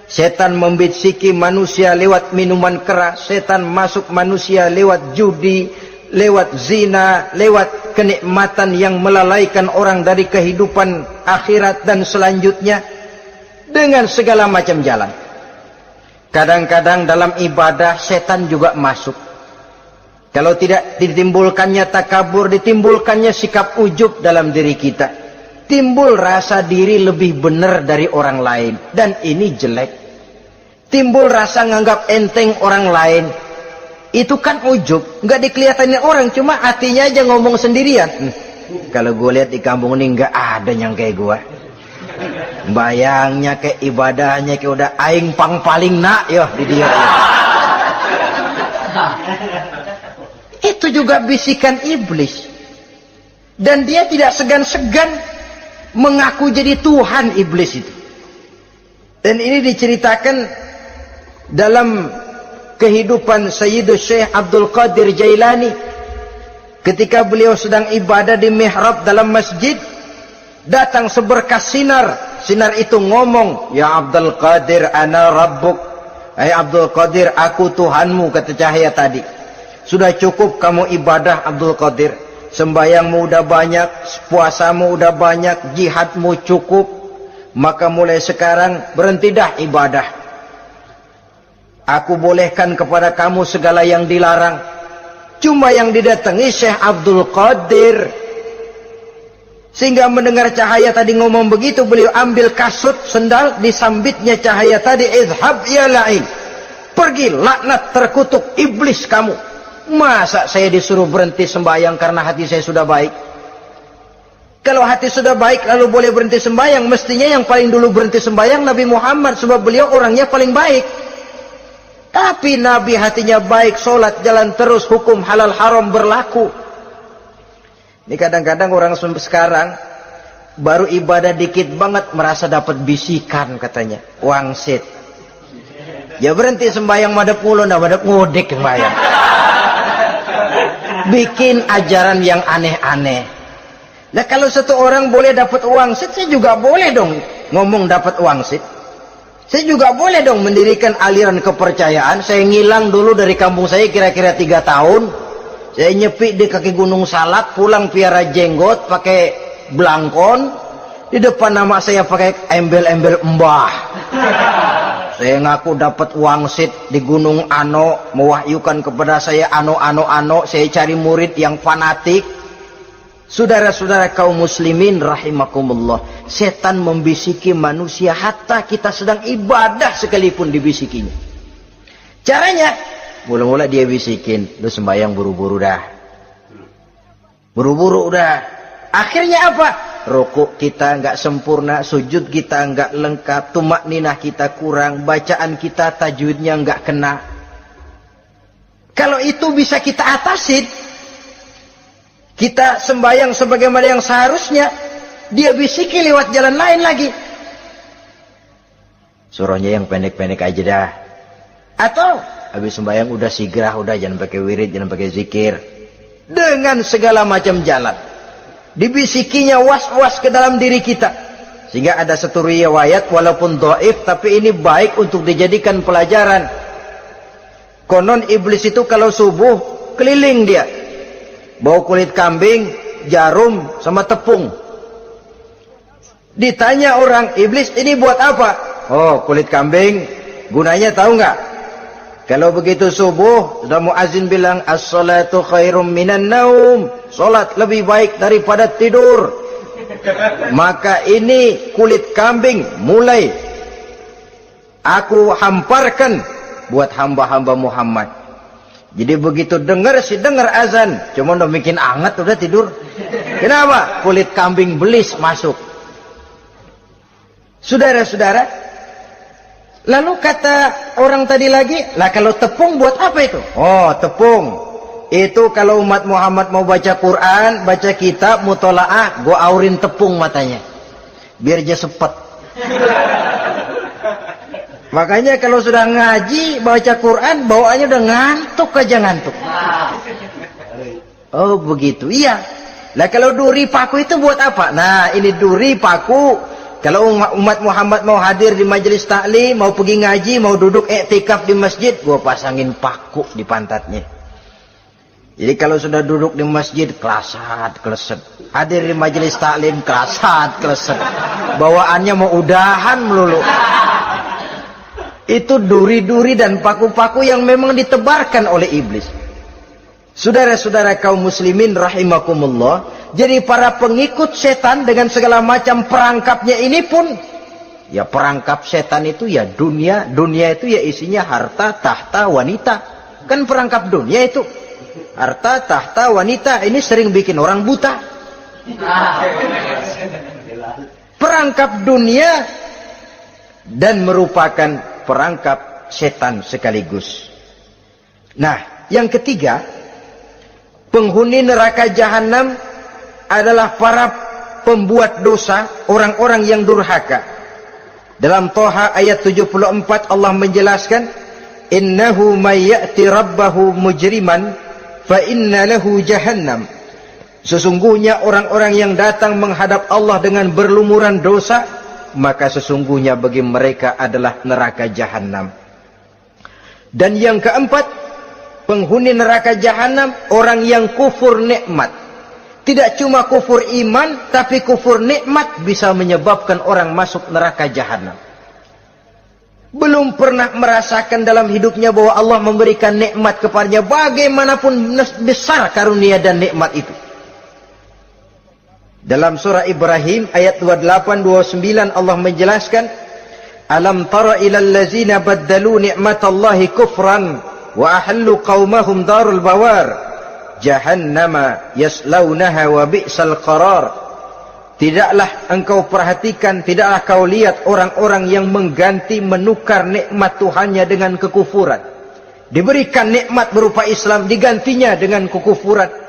Setan membisiki manusia lewat minuman keras, setan masuk manusia lewat judi, lewat zina, lewat kenikmatan yang melalaikan orang dari kehidupan akhirat dan selanjutnya, dengan segala macam jalan. Kadang-kadang dalam ibadah setan juga masuk. Kalau tidak ditimbulkannya takabur, ditimbulkannya sikap ujub dalam diri kita. Timbul rasa diri lebih benar dari orang lain, dan ini jelek. Timbul rasa nganggap enteng orang lain, itu kan ujub, nggak dikelihatannya orang, cuma hatinya aja ngomong sendirian. Kalau gue lihat di kampung ini nggak ada yang kayak gue. Bayangnya kayak ibadahnya kayak udah aing pang paling nak yo di dia. Itu juga bisikan iblis, dan dia tidak segan-segan mengaku jadi Tuhan iblis itu. Dan ini diceritakan dalam kehidupan Sayyidus Syekh Abdul Qadir Jailani. Ketika beliau sedang ibadah di mihrab dalam masjid, datang seberkas sinar. Sinar itu ngomong, ya Abdul Qadir ana rabbuk. Hai Abdul Qadir, aku Tuhanmu, kata cahaya tadi. Sudah cukup kamu ibadah Abdul Qadir. Sembayangmu udah banyak, puasamu udah banyak, jihadmu cukup. Maka mulai sekarang berhenti dah ibadah. Aku bolehkan kepada kamu segala yang dilarang. Cuma yang didatangi Syekh Abdul Qadir. Sehingga mendengar cahaya tadi ngomong begitu, beliau ambil kasut sendal, disambitnya cahaya tadi, izhab ya la'in. Pergi, laknat terkutuk, iblis kamu. Masa saya disuruh berhenti sembahyang karena hati saya sudah baik? Kalau hati sudah baik lalu boleh berhenti sembahyang, mestinya yang paling dulu berhenti sembahyang Nabi Muhammad, sebab beliau orangnya paling baik. Tapi Nabi hatinya baik, sholat jalan terus, hukum halal haram berlaku. Ini kadang-kadang orang sekarang baru ibadah dikit banget merasa dapat bisikan katanya, wangsit. Ya berhenti sembahyang madep mulu, nah madep ngudek sembahyang. bikin ajaran yang aneh-aneh. Nah kalau satu orang boleh dapat wangsit, saya juga boleh dong ngomong dapat wangsit. Saya juga boleh dong mendirikan aliran kepercayaan. Saya ngilang dulu dari kampung saya kira-kira 3 tahun. Saya nyepi di kaki Gunung Salak, pulang piara jenggot pakai belangkon. Di depan nama saya pakai embel-embel mbah. Saya ngaku dapat wangsit di Gunung Ano, mewahyukan kepada saya ano. Saya cari murid yang fanatik. Saudara-saudara kaum muslimin rahimakumullah, setan membisiki manusia hatta kita sedang ibadah sekalipun dibisikinya. Caranya, mula-mula dia bisikin, lu sembahyang buru-buru dah. Buru-buru udah. Akhirnya apa? Rukuk kita nggak sempurna, sujud kita nggak lengkap, tumakninah kita kurang, bacaan kita tajwidnya nggak kena. Kalau itu bisa kita atasin, kita sembahyang sebagaimana yang seharusnya, dia bisiki lewat jalan lain lagi. Suruhnya yang pendek-pendek aja dah. Atau habis sembahyang udah sigrah, udah jangan pakai wirid, jangan pakai zikir. Dengan segala macam jalan. Dibisikinya was-was ke dalam diri kita. Sehingga ada satu riwayat walaupun dhaif tapi ini baik untuk dijadikan pelajaran. Konon iblis itu kalau subuh keliling dia. Bawa kulit kambing, jarum, sama tepung. Ditanya orang, iblis ini buat apa? Oh, kulit kambing. Gunanya tahu nggak? Kalau begitu subuh, sudah muazin bilang, as-salatu khairum minan naum. Salat lebih baik daripada tidur. Maka ini kulit kambing mulai aku hamparkan buat hamba-hamba Muhammad. Jadi begitu dengar azan, cuma udah bikin anget udah tidur. Kenapa? Kulit kambing belis masuk. Saudara-saudara, lalu kata orang tadi lagi, lah kalau tepung buat apa itu? Oh, tepung. Itu kalau umat Muhammad mau baca Quran, baca kitab, mutolaah, gua aurin tepung matanya. Biar dia sepet. Makanya kalau sudah ngaji, baca Quran, bawaannya udah ngantuk aja ngantuk. Oh begitu, iya. Nah kalau duri paku itu buat apa? Nah ini duri paku. Kalau umat Muhammad mau hadir di majelis taklim, mau pergi ngaji, mau duduk iktikaf di masjid, gua pasangin paku di pantatnya. Jadi kalau sudah duduk di masjid, kelasat, kleset. Hadir di majelis taklim, kelasat, kleset. Bawaannya mau udahan melulu. Itu duri-duri dan paku-paku yang memang ditebarkan oleh iblis. Saudara-saudara kaum muslimin rahimakumullah, jadi para pengikut setan dengan segala macam perangkapnya ini pun, ya perangkap setan itu ya dunia itu ya isinya harta, tahta, wanita. Kan perangkap dunia itu. Harta, tahta, wanita, ini sering bikin orang buta. Perangkap dunia dan merupakan perangkap setan sekaligus. Nah, yang ketiga, penghuni neraka jahanam adalah para pembuat dosa, orang-orang yang durhaka. Dalam Toha ayat 74 Allah menjelaskan, innahu may ya'ti rabbahu mujriman fa inna lahu jahannam. Sesungguhnya orang-orang yang datang menghadap Allah dengan berlumuran dosa, maka sesungguhnya bagi mereka adalah neraka jahanam. Dan yang keempat, penghuni neraka jahanam orang yang kufur nikmat. Tidak cuma kufur iman, tapi kufur nikmat bisa menyebabkan orang masuk neraka jahanam. Belum pernah merasakan dalam hidupnya bahwa Allah memberikan nikmat kepadanya, bagaimanapun besar karunia dan nikmat itu. Dalam surah Ibrahim ayat 28-29 Allah menjelaskan, alam tara ilal ladzina baddalu ni'matallahi kufran wa ahallu qaumahum darul bawar jahannama yaslaunaha wa bi'sal qarar. Tidaklah engkau perhatikan, tidaklah kau lihat orang-orang yang mengganti menukar nikmat Tuhannya dengan kekufuran. Diberikan nikmat berupa Islam, digantinya dengan kekufuran.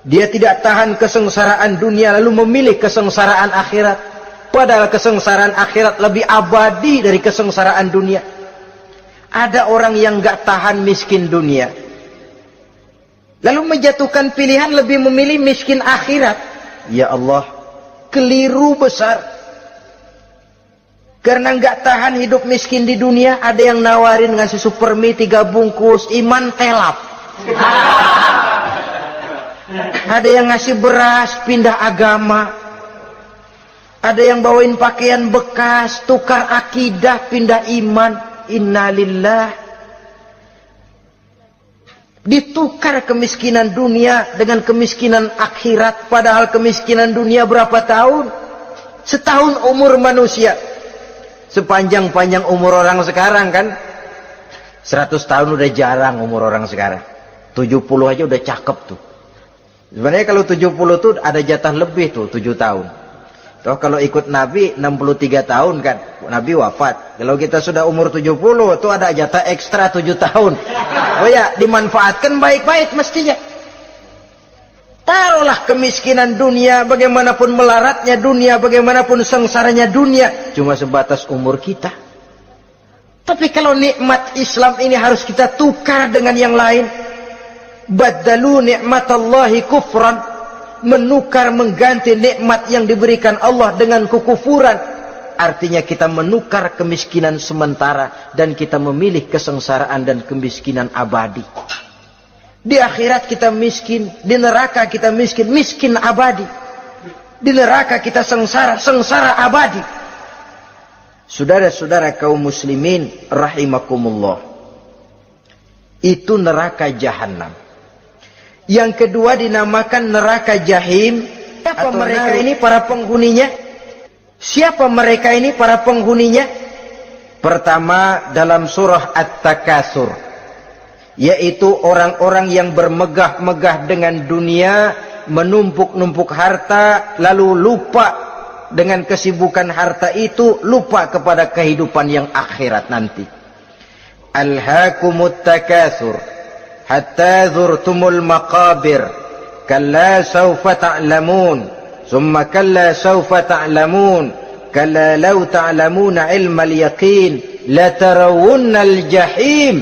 Dia tidak tahan kesengsaraan dunia lalu memilih kesengsaraan akhirat. Padahal kesengsaraan akhirat lebih abadi dari kesengsaraan dunia. Ada orang yang gak tahan miskin dunia, lalu menjatuhkan pilihan lebih memilih miskin akhirat. Ya Allah, keliru besar. Karena nggak tahan hidup miskin di dunia, ada yang nawarin ngasih supermi 3 bungkus, iman telap. Ada yang ngasih beras, pindah agama. Ada yang bawain pakaian bekas, tukar akidah, pindah iman. Innalillah. Ditukar kemiskinan dunia dengan kemiskinan akhirat. Padahal kemiskinan dunia berapa tahun? Setahun umur manusia. Sepanjang-panjang umur orang sekarang kan. 100 tahun udah jarang umur orang sekarang. 70 aja udah cakep tuh. Sebenarnya kalau 70 tuh ada jatah lebih tuh, 7 tahun. Toh kalau ikut Nabi 63 tahun kan, Nabi wafat. Kalau kita sudah umur 70 tuh ada jatah ekstra 7 tahun. Oh ya, dimanfaatkan baik-baik mestinya. Taruhlah kemiskinan dunia, bagaimanapun melaratnya dunia, bagaimanapun sengsaranya dunia, cuma sebatas umur kita. Tapi kalau nikmat Islam ini harus kita tukar dengan yang lain. Baddalu ni'matallahi kufran. Menukar, mengganti nikmat yang diberikan Allah dengan kekufuran. Artinya kita menukar kemiskinan sementara dan kita memilih kesengsaraan dan kemiskinan abadi. Di akhirat kita miskin, di neraka kita miskin, miskin abadi. Di neraka kita sengsara, sengsara abadi. Saudara-saudara kaum muslimin rahimakumullah. Itu neraka jahanam. Yang kedua dinamakan neraka jahim. Siapa mereka ini para penghuninya? Siapa mereka ini para penghuninya? Pertama dalam surah At-Takasur, yaitu orang-orang yang bermegah-megah dengan dunia, menumpuk-numpuk harta, lalu lupa dengan kesibukan harta itu, lupa kepada kehidupan yang akhirat nanti. Alhaakumut takasur hatta zurtumul maqabir kalla sawfa ta'lamun summa kalla sawfa ta'lamun kalla law ta'lamuna ilmal yaqin latarawunnal jahim.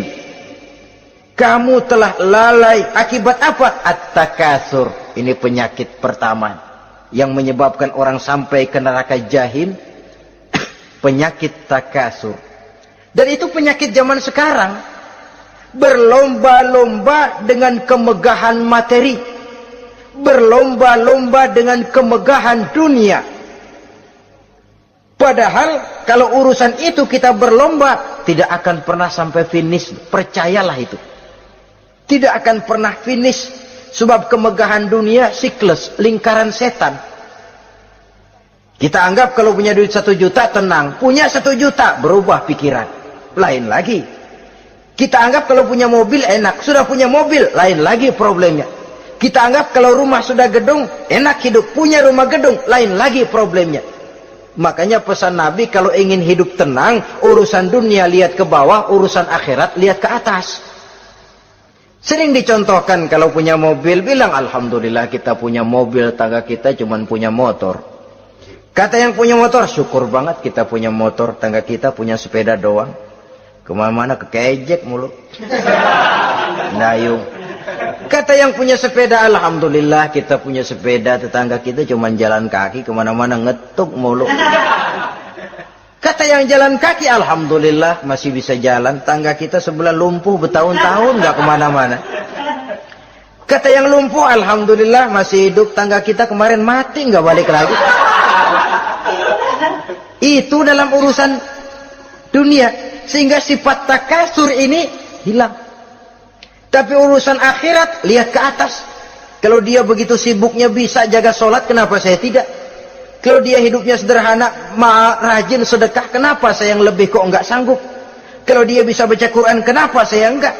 Kamu telah lalai akibat apa? At-takasur. Ini penyakit pertama yang menyebabkan orang sampai ke neraka jahim. Penyakit takasur. Dan itu penyakit zaman sekarang. Berlomba-lomba dengan kemegahan materi, berlomba-lomba dengan kemegahan dunia. Padahal kalau urusan itu kita berlomba, tidak akan pernah sampai finish. Percayalah itu, tidak akan pernah finish. Sebab kemegahan dunia siklus, lingkaran setan. Kita anggap kalau punya duit 1 juta tenang, punya 1 juta berubah pikiran, lain lagi. Kita anggap kalau punya mobil enak, sudah punya mobil, lain lagi problemnya. Kita anggap kalau rumah sudah gedung, enak hidup, punya rumah gedung, lain lagi problemnya. Makanya pesan Nabi kalau ingin hidup tenang, urusan dunia lihat ke bawah, urusan akhirat lihat ke atas. Sering dicontohkan kalau punya mobil, bilang alhamdulillah kita punya mobil, tangga kita cuma punya motor. Kata yang punya motor, syukur banget kita punya motor, tangga kita punya sepeda doang. Kemana-mana kekejek mulu. Dayung. Kata yang punya sepeda, alhamdulillah kita punya sepeda, tetangga kita cuma jalan kaki, kemana-mana ngetuk mulu. Kata yang jalan kaki, alhamdulillah masih bisa jalan, tangga kita sebelah lumpuh bertahun-tahun nggak kemana-mana. Kata yang lumpuh, alhamdulillah masih hidup, tangga kita kemarin mati nggak balik lagi. Itu dalam urusan dunia. Sehingga sifat takasur ini hilang. Tapi urusan akhirat, lihat ke atas. Kalau dia begitu sibuknya bisa jaga sholat, kenapa saya tidak? Kalau dia hidupnya sederhana, rajin sedekah, kenapa saya yang lebih kok enggak sanggup? Kalau dia bisa baca Quran, kenapa saya enggak?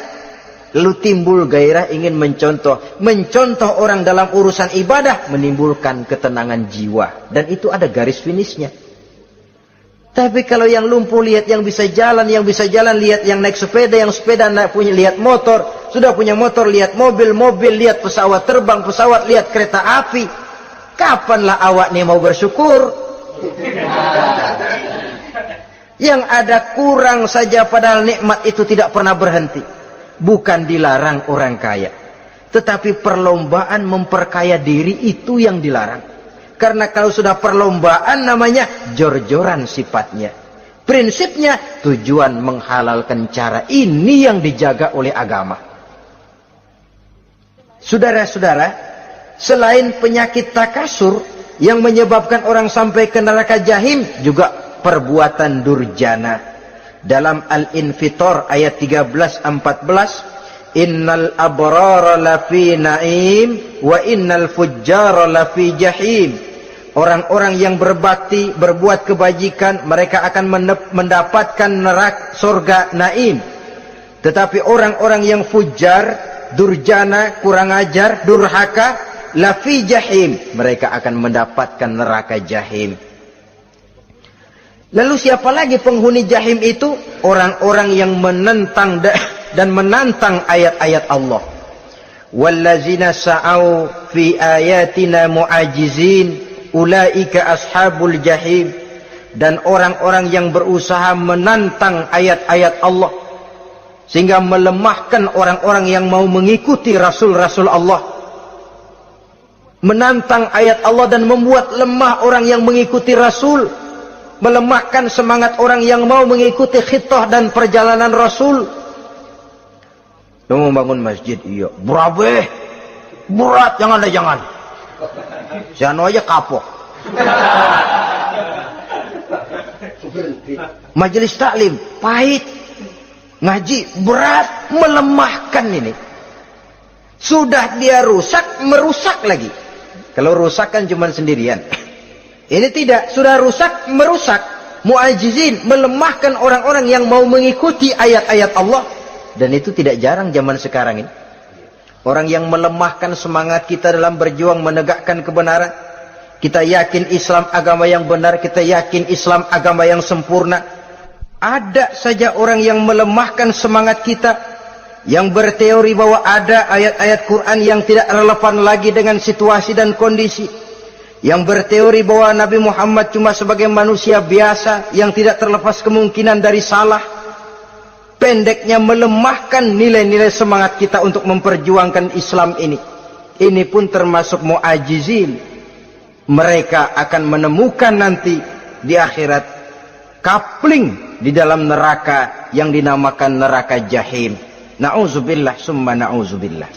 Lalu timbul gairah ingin mencontoh. Mencontoh orang dalam urusan ibadah, menimbulkan ketenangan jiwa. Dan itu ada garis finishnya. Tapi kalau yang lumpuh lihat yang bisa jalan lihat yang naik sepeda, yang sepeda punya lihat motor, sudah punya motor lihat mobil, lihat pesawat terbang, pesawat lihat kereta api. Kapanlah awak nih mau bersyukur? Yang ada kurang saja padahal nikmat itu tidak pernah berhenti. Bukan dilarang orang kaya, Tetapi perlombaan memperkaya diri itu yang dilarang. Karena kalau sudah perlombaan namanya jor-joran sifatnya. Prinsipnya tujuan menghalalkan cara ini yang dijaga oleh agama. Saudara-saudara, selain penyakit takasur yang menyebabkan orang sampai ke neraka jahim, juga perbuatan durjana. Dalam Al-Infitor ayat 13-14, innal abrara lafi na'im wa innal fujjara lafi jahim. Orang-orang yang berbakti, berbuat kebajikan, mereka akan mendapatkan neraka surga naim. Tetapi orang-orang yang fujar, durjana, kurang ajar, durhaka, lafi jahim, mereka akan mendapatkan neraka jahim. Lalu siapa lagi penghuni jahim itu? Orang-orang yang menentang dan menantang ayat-ayat Allah. Wallazina sa'au fi ayatina mu'ajizin ulaika ashabul jahim. Dan orang-orang yang berusaha menantang ayat-ayat Allah sehingga melemahkan orang-orang yang mau mengikuti rasul-rasul Allah. Menantang ayat Allah dan membuat lemah orang yang mengikuti rasul, melemahkan semangat orang yang mau mengikuti khitah dan perjalanan rasul. Lu mau bangun masjid, iya. Berabe, berat, jangan. Jano aja kapok. Majelis taklim, pahit. Ngaji, berat, melemahkan ini. Sudah dia rusak, merusak lagi. Kalau rusak kan cuma sendirian. Ini tidak, sudah rusak, merusak. Mu'ajizin, melemahkan orang-orang yang mau mengikuti ayat-ayat Allah. Dan itu tidak jarang zaman sekarang ini. Orang yang melemahkan semangat kita dalam berjuang menegakkan kebenaran. Kita yakin Islam agama yang benar, kita yakin Islam agama yang sempurna. Ada saja orang yang melemahkan semangat kita, yang berteori bahwa ada ayat-ayat Quran yang tidak relevan lagi dengan situasi dan kondisi, yang berteori bahwa Nabi Muhammad cuma sebagai manusia biasa yang tidak terlepas kemungkinan dari salah. Pendeknya melemahkan nilai-nilai semangat kita untuk memperjuangkan Islam ini. Ini pun termasuk mu'ajizin. Mereka akan menemukan nanti di akhirat kapling di dalam neraka yang dinamakan neraka jahim. Na'udzubillah summa na'udzubillah.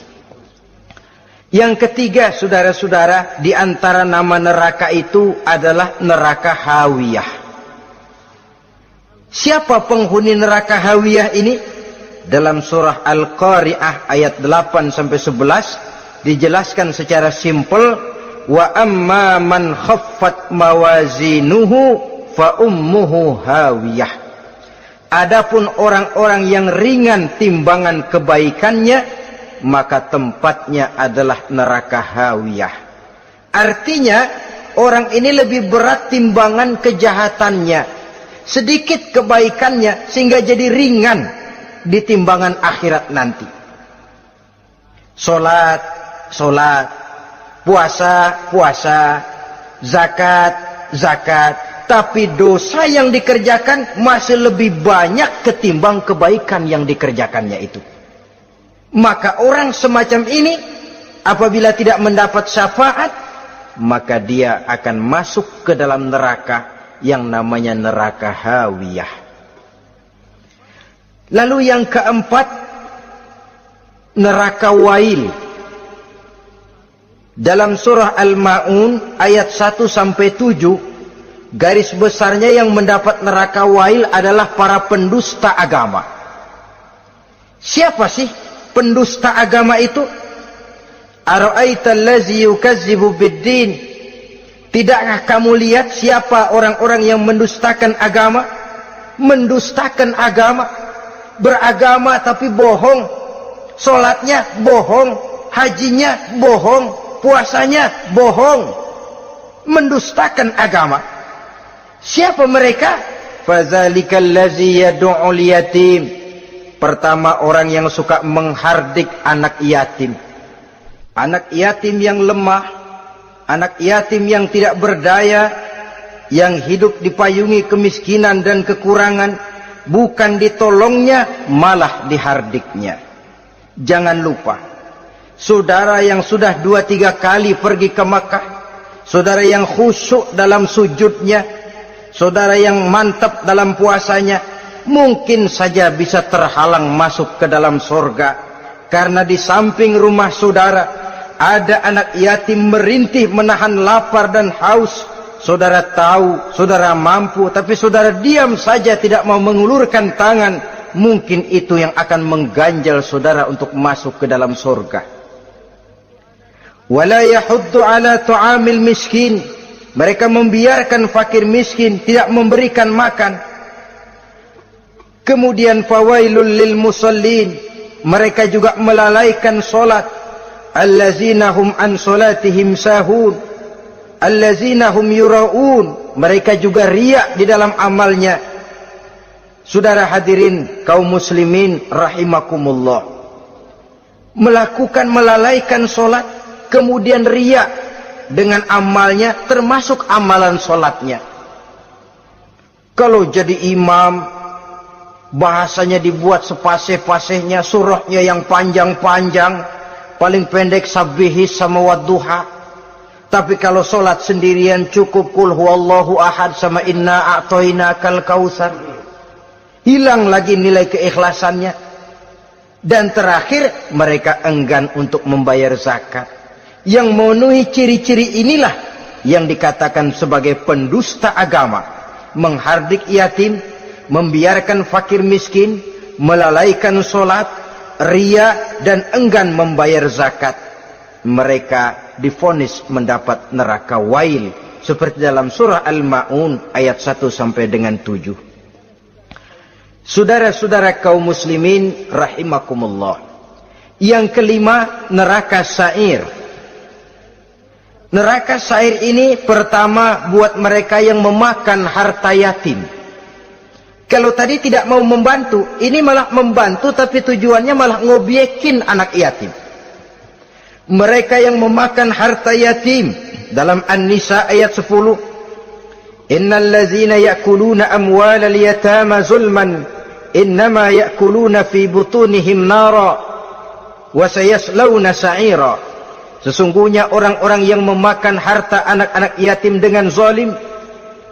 Yang ketiga, saudara-saudara, di antara nama neraka itu adalah neraka hawiyah. Siapa penghuni neraka hawiyah ini? Dalam surah Al-Qari'ah ayat 8-11 dijelaskan secara simpel, wa amma man khaffat mawazinuhu fa ummuhu hawiyah. Adapun orang-orang yang ringan timbangan kebaikannya, maka tempatnya adalah neraka hawiyah. Artinya orang ini lebih berat timbangan kejahatannya, sedikit kebaikannya, sehingga jadi ringan di timbangan akhirat nanti. Solat, puasa, zakat, tapi dosa yang dikerjakan masih lebih banyak ketimbang kebaikan yang dikerjakannya itu. Maka orang semacam ini apabila tidak mendapat syafaat, maka dia akan masuk ke dalam neraka yang namanya neraka hawiyah. Lalu yang keempat, neraka wail. Dalam surah Al-Ma'un ayat 1-7, garis besarnya yang mendapat neraka wail adalah para pendusta agama. Siapa sih pendusta agama itu? Ara'aita allazi yukazzibu bid-din. Tidakkah kamu lihat siapa orang-orang yang mendustakan agama? Mendustakan agama. Beragama tapi bohong. Solatnya bohong. Hajinya bohong. Puasanya bohong. Mendustakan agama. Siapa mereka? Fadzalikal ladzi yad'ul yatim. Pertama, orang yang suka menghardik anak yatim. Anak yatim yang lemah, anak yatim yang tidak berdaya, yang hidup dipayungi kemiskinan dan kekurangan, bukan ditolongnya, malah dihardiknya. Jangan lupa, saudara yang sudah 2-3 kali pergi ke Makkah, saudara yang khusyuk dalam sujudnya, saudara yang mantap dalam puasanya, mungkin saja bisa terhalang masuk ke dalam surga. Karena di samping rumah saudara ada anak yatim merintih menahan lapar dan haus. Saudara tahu, saudara mampu, tapi saudara diam saja, tidak mau mengulurkan tangan. Mungkin itu yang akan mengganjal saudara untuk masuk ke dalam surga. Wala yahuddu ala tu'amil miskin. Mereka membiarkan fakir miskin, tidak memberikan makan. Kemudian fawailul lil musallin. Mereka juga melalaikan solat. Allazina hum an solatihim sahun. Allazina hum yura'un. Mereka juga riak di dalam amalnya. Saudara hadirin kaum muslimin rahimakumullah, melalaikan solat, kemudian riak dengan amalnya, termasuk amalan solatnya. Kalau jadi imam, bahasanya dibuat sepasih-pasihnya, surahnya yang panjang-panjang, paling pendek sabbihis sama wadduha. Tapi kalau solat sendirian cukup qul huwallahu ahad sama inna a'toinakal kautsar. Hilang lagi nilai keikhlasannya. Dan terakhir, mereka enggan untuk membayar zakat. Yang memenuhi ciri-ciri inilah yang dikatakan sebagai pendusta agama. Menghardik yatim, membiarkan fakir miskin, melalaikan solat, riya, dan enggan membayar zakat. Mereka divonis mendapat neraka wail, seperti dalam surah Al-Ma'un ayat 1 sampai dengan 7. Saudara-saudara kaum muslimin rahimakumullah. Yang kelima, neraka sa'ir. Neraka sa'ir ini pertama buat mereka yang memakan harta yatim. Kalau tadi tidak mau membantu, ini malah membantu tapi tujuannya malah ngobyekin anak yatim. Mereka yang memakan harta yatim, dalam An-Nisa ayat 10, innal ladzina ya'kuluna amwalal yatama zulman innama ya'kuluna fi butunihim nara wa sayaslawna sa'ira. Sesungguhnya orang-orang yang memakan harta anak-anak yatim dengan zalim,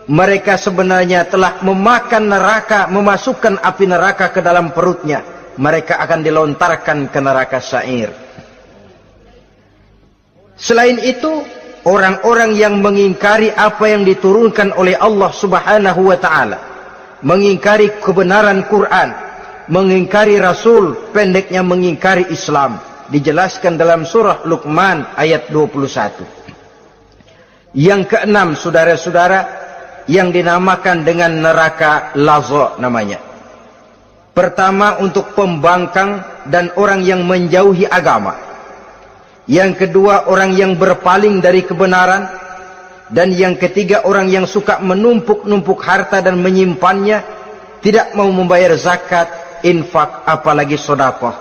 mereka sebenarnya telah memakan neraka, memasukkan api neraka ke dalam perutnya. Mereka akan dilontarkan ke neraka sa'ir. Selain itu, orang-orang yang mengingkari apa yang diturunkan oleh Allah Subhanahu wa ta'ala, mengingkari kebenaran Quran, mengingkari Rasul, pendeknya mengingkari Islam, dijelaskan dalam surah Luqman ayat 21. Yang keenam, saudara-saudara, yang dinamakan dengan neraka laza namanya. Pertama, untuk pembangkang dan orang yang menjauhi agama. Yang kedua, orang yang berpaling dari kebenaran. Dan yang ketiga, orang yang suka menumpuk-numpuk harta dan menyimpannya, tidak mau membayar zakat, infak, apalagi sedekah.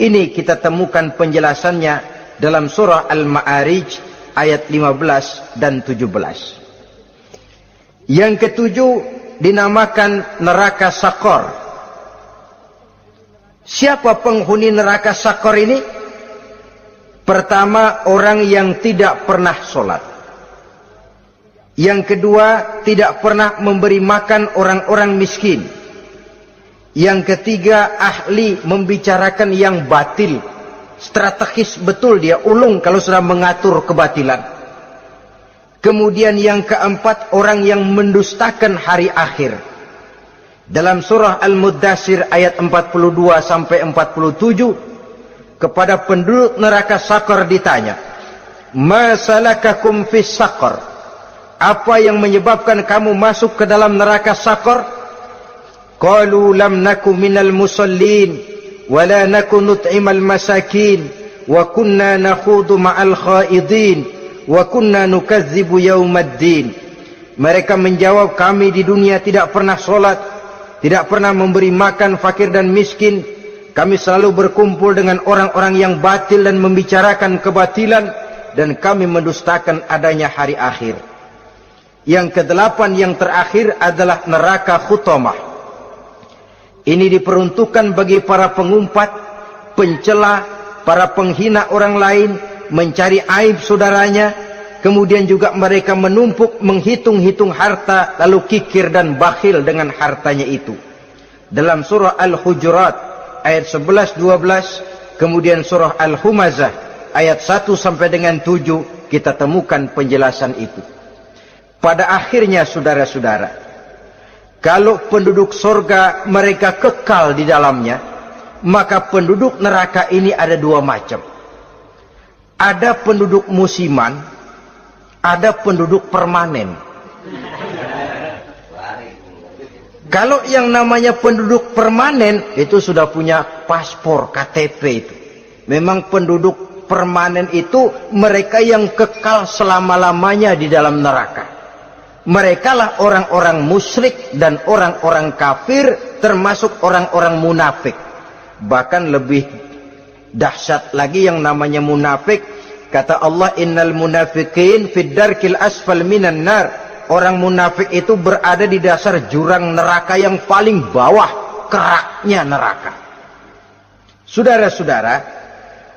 Ini kita temukan penjelasannya dalam surah Al-Ma'arij ayat 15 dan 17. Yang ketujuh dinamakan neraka Sakor. Siapa penghuni neraka Sakor ini? Pertama, orang yang tidak pernah sholat. Yang kedua, tidak pernah memberi makan orang-orang miskin. Yang ketiga, ahli membicarakan yang batil. Strategis betul dia, ulung kalau sudah mengatur kebatilan. Kemudian yang keempat, orang yang mendustakan hari akhir. Dalam surah Al-Muddatsir ayat 42 sampai 47, kepada penduduk neraka Sakor ditanya, ma salakakum fis Sakor? Apa yang menyebabkan kamu masuk ke dalam neraka Sakor? Qalu lam naku minal musallin wa la naku nut'imal masakin wa kunna nakhudu ma'al khaidin wa kunna nukadzibu yaumaddin. Mereka menjawab, kami di dunia tidak pernah sholat, tidak pernah memberi makan fakir dan miskin. Kami selalu berkumpul dengan orang-orang yang batil dan membicarakan kebatilan, dan kami mendustakan adanya hari akhir. Yang kedelapan, yang terakhir adalah neraka Khutamah. Ini diperuntukkan bagi para pengumpat, pencela, para penghina orang lain, mencari aib saudaranya, kemudian juga mereka menumpuk, menghitung-hitung harta, lalu kikir dan bakhil dengan hartanya itu. Dalam surah Al-Hujurat ayat 11-12, kemudian surah Al-Humazah ayat 1 sampai dengan 7, kita temukan penjelasan itu. Pada akhirnya saudara-saudara, kalau penduduk surga mereka kekal di dalamnya, maka penduduk neraka ini ada dua macam. Ada penduduk musiman, ada penduduk permanen. Kalau yang namanya penduduk permanen itu sudah punya paspor KTP itu. Memang penduduk permanen itu mereka yang kekal selama-lamanya di dalam neraka. Mereka lah orang-orang musyrik dan orang-orang kafir, termasuk orang-orang munafik. Bahkan lebih dahsyat lagi yang namanya munafik. Kata Allah, innal munafiqin fid darkil asfal minan nar. Orang munafik itu berada di dasar jurang neraka yang paling bawah, keraknya neraka. Saudara-saudara,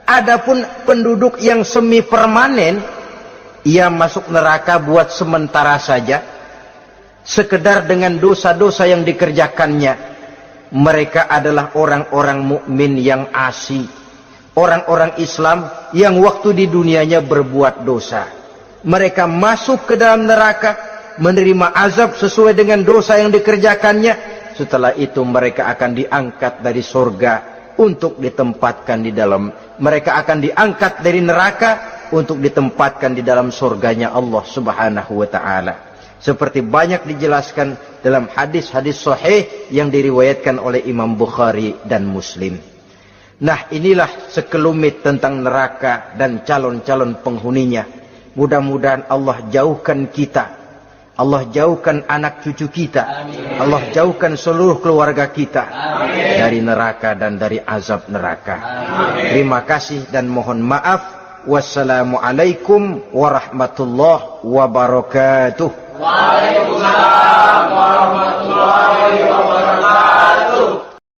adapun penduduk yang semi permanen, ia masuk neraka buat sementara saja, sekedar dengan dosa-dosa yang dikerjakannya. Mereka adalah orang-orang mukmin yang asli, orang-orang Islam yang waktu di dunianya berbuat dosa. Mereka masuk ke dalam neraka, menerima azab sesuai dengan dosa yang dikerjakannya. Setelah itu mereka akan diangkat dari surga untuk ditempatkan di dalam, mereka akan diangkat dari neraka untuk ditempatkan di dalam surganya Allah Subhanahu wa ta'ala. Seperti banyak dijelaskan dalam hadis-hadis sahih yang diriwayatkan oleh Imam Bukhari dan Muslim. Nah, inilah sekelumit tentang neraka dan calon-calon penghuninya. Mudah-mudahan Allah jauhkan kita, Allah jauhkan anak cucu kita, amin. Allah jauhkan seluruh keluarga kita, amin, dari neraka dan dari azab neraka. Amin. Terima kasih dan mohon maaf. Wassalamualaikum warahmatullahi wabarakatuh.